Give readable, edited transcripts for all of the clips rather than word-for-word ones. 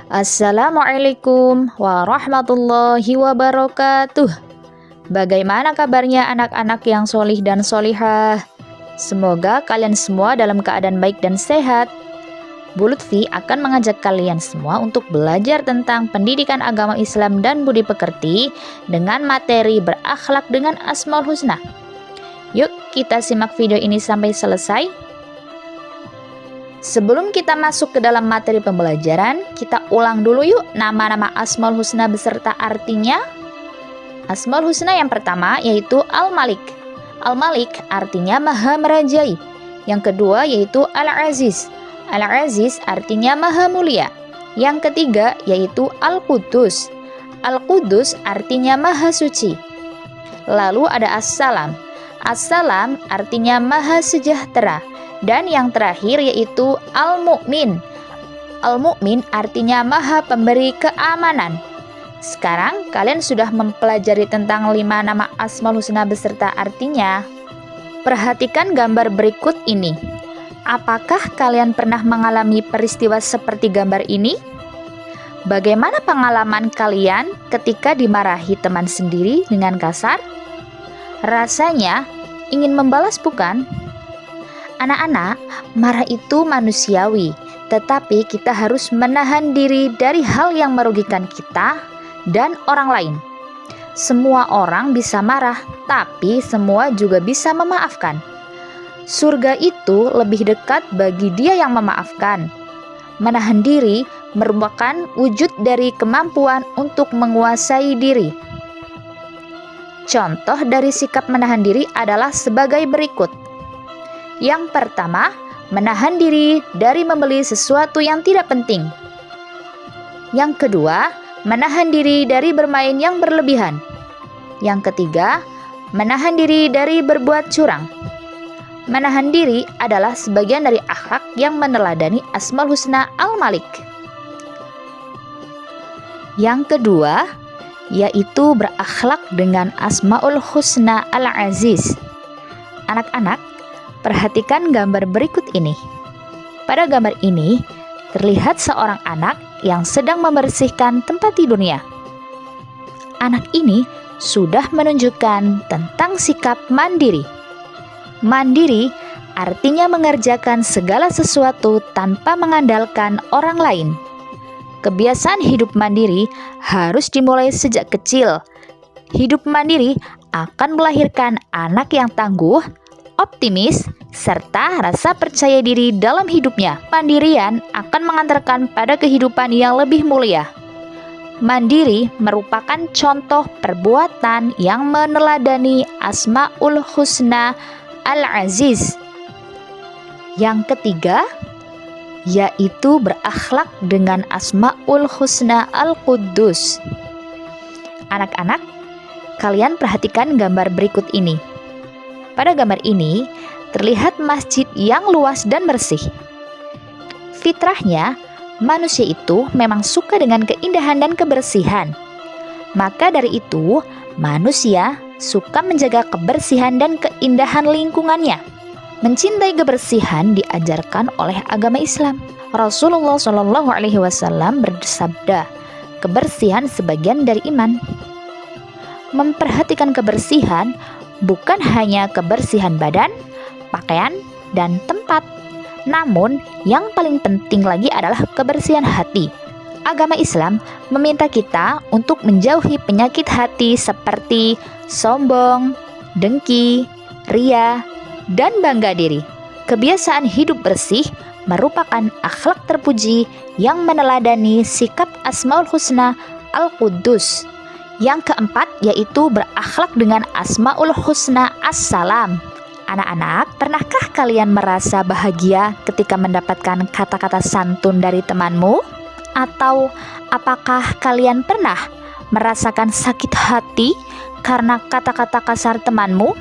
Assalamualaikum warahmatullahi wabarakatuh. Bagaimana kabarnya anak-anak yang solih dan solihah? Semoga kalian semua dalam keadaan baik dan sehat. Bu Lutfi akan mengajak kalian semua untuk belajar tentang pendidikan agama Islam dan budi pekerti dengan materi berakhlak dengan Asmaul Husna. Yuk kita simak video ini sampai selesai. Sebelum kita masuk ke dalam materi pembelajaran, kita ulang dulu yuk nama-nama Asmaul Husna beserta artinya. Asmaul Husna yang pertama yaitu Al-Malik. Al-Malik artinya Maha Merajai. Yang kedua yaitu Al-Aziz. Al-Aziz artinya Maha Mulia. Yang ketiga yaitu Al-Quddus. Al-Quddus artinya Maha Suci. Lalu ada As-Salam. As-Salam artinya Maha Sejahtera. Dan yang terakhir yaitu Al-Mu'min. Al-Mu'min artinya Maha Pemberi Keamanan. Sekarang kalian sudah mempelajari tentang 5 nama Asmaul Husna beserta artinya. Perhatikan gambar berikut ini. Apakah kalian pernah mengalami peristiwa seperti gambar ini? Bagaimana pengalaman kalian ketika dimarahi teman sendiri dengan kasar? Rasanya ingin membalas bukan? Anak-anak, marah itu manusiawi, tetapi kita harus menahan diri dari hal yang merugikan kita dan orang lain. Semua orang bisa marah, tapi semua juga bisa memaafkan. Surga itu lebih dekat bagi dia yang memaafkan. Menahan diri merupakan wujud dari kemampuan untuk menguasai diri. Contoh dari sikap menahan diri adalah sebagai berikut. Yang pertama, menahan diri dari membeli sesuatu yang tidak penting. Yang kedua, menahan diri dari bermain yang berlebihan. Yang ketiga, menahan diri dari berbuat curang. Menahan diri adalah sebagian dari akhlak yang meneladani Asmaul Husna Al-Malik. Yang kedua, yaitu berakhlak dengan Asmaul Husna Al-Aziz. Anak-anak, perhatikan gambar berikut ini. Pada gambar ini, terlihat seorang anak yang sedang membersihkan tempat tidurnya. Anak ini sudah menunjukkan tentang sikap mandiri. Mandiri artinya mengerjakan segala sesuatu tanpa mengandalkan orang lain. Kebiasaan hidup mandiri harus dimulai sejak kecil. Hidup mandiri akan melahirkan anak yang tangguh, optimis, serta rasa percaya diri dalam hidupnya. Mandirian akan mengantarkan pada kehidupan yang lebih mulia. Mandiri merupakan contoh perbuatan yang meneladani Asmaul Husna Al-Aziz. Yang ketiga, yaitu berakhlak dengan Asmaul Husna Al-Quddus. Anak-anak, kalian perhatikan gambar berikut ini. Pada gambar ini, terlihat masjid yang luas dan bersih. Fitrahnya, manusia itu memang suka dengan keindahan dan kebersihan. Maka dari itu, manusia suka menjaga kebersihan dan keindahan lingkungannya. Mencintai kebersihan diajarkan oleh agama Islam. Rasulullah SAW bersabda, kebersihan sebagian dari iman. Memperhatikan kebersihan bukan hanya kebersihan badan, pakaian, dan tempat, namun yang paling penting lagi adalah kebersihan hati. Agama Islam meminta kita untuk menjauhi penyakit hati seperti sombong, dengki, ria, dan bangga diri. Kebiasaan hidup bersih merupakan akhlak terpuji yang meneladani sikap Asmaul Husna Al-Quddus. Yang keempat yaitu berakhlak dengan Asmaul Husna As-Salam. Anak-anak, pernahkah kalian merasa bahagia ketika mendapatkan kata-kata santun dari temanmu? Atau apakah kalian pernah merasakan sakit hati karena kata-kata kasar temanmu?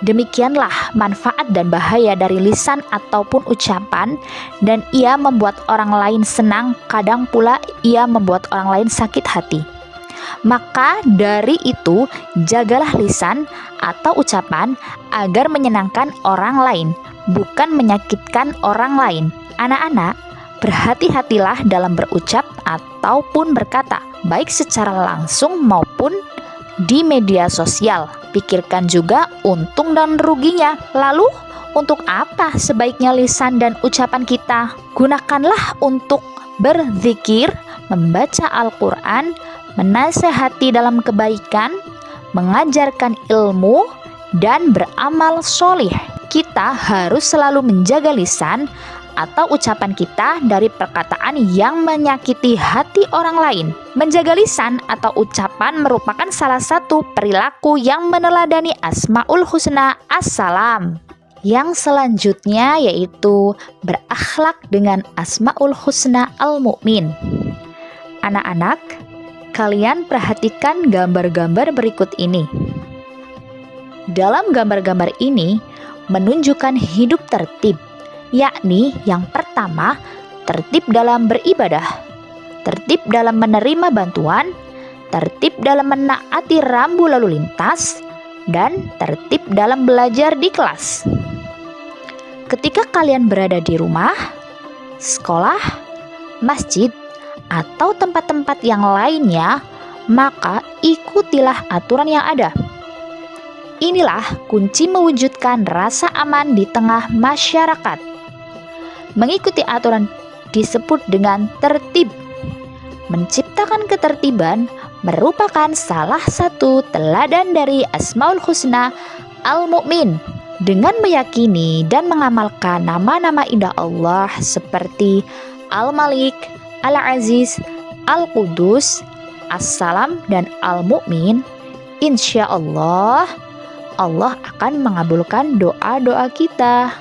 Demikianlah manfaat dan bahaya dari lisan ataupun ucapan, dan ia membuat orang lain senang, kadang pula ia membuat orang lain sakit hati. Maka dari itu, jagalah lisan atau ucapan agar menyenangkan orang lain, bukan menyakitkan orang lain. Anak-anak, Berhati-hatilah dalam berucap ataupun berkata, baik secara langsung maupun di media sosial. Pikirkan juga untung dan ruginya. Lalu, untuk apa sebaiknya lisan dan ucapan kita? Gunakanlah untuk berzikir, membaca Al-Quran, menasehati dalam kebaikan, mengajarkan ilmu, dan beramal solih. Kita harus selalu menjaga lisan atau ucapan kita dari perkataan yang menyakiti hati orang lain. Menjaga lisan atau ucapan merupakan salah satu perilaku yang meneladani Asmaul Husna As-Salam. Yang selanjutnya yaitu berakhlak dengan Asmaul Husna Al-Mu'min. Anak-anak, kalian perhatikan gambar-gambar berikut ini. Dalam gambar-gambar ini menunjukkan hidup tertib, yakni yang pertama, tertib dalam beribadah, tertib dalam menerima bantuan, tertib dalam menaati rambu lalu lintas, dan tertib dalam belajar di kelas. Ketika kalian berada di rumah, sekolah, masjid, atau tempat-tempat yang lainnya, maka ikutilah aturan yang ada. Inilah kunci mewujudkan rasa aman di tengah masyarakat. Mengikuti aturan disebut dengan tertib. Menciptakan ketertiban merupakan salah satu teladan dari Asmaul Husna Al-Mu'min. Dengan meyakini dan mengamalkan nama-nama indah Allah seperti Al-Malik, Al-Aziz, Al-Qudus, As-Salam, dan Al-Mu'min, insya Allah, Allah akan mengabulkan doa-doa kita.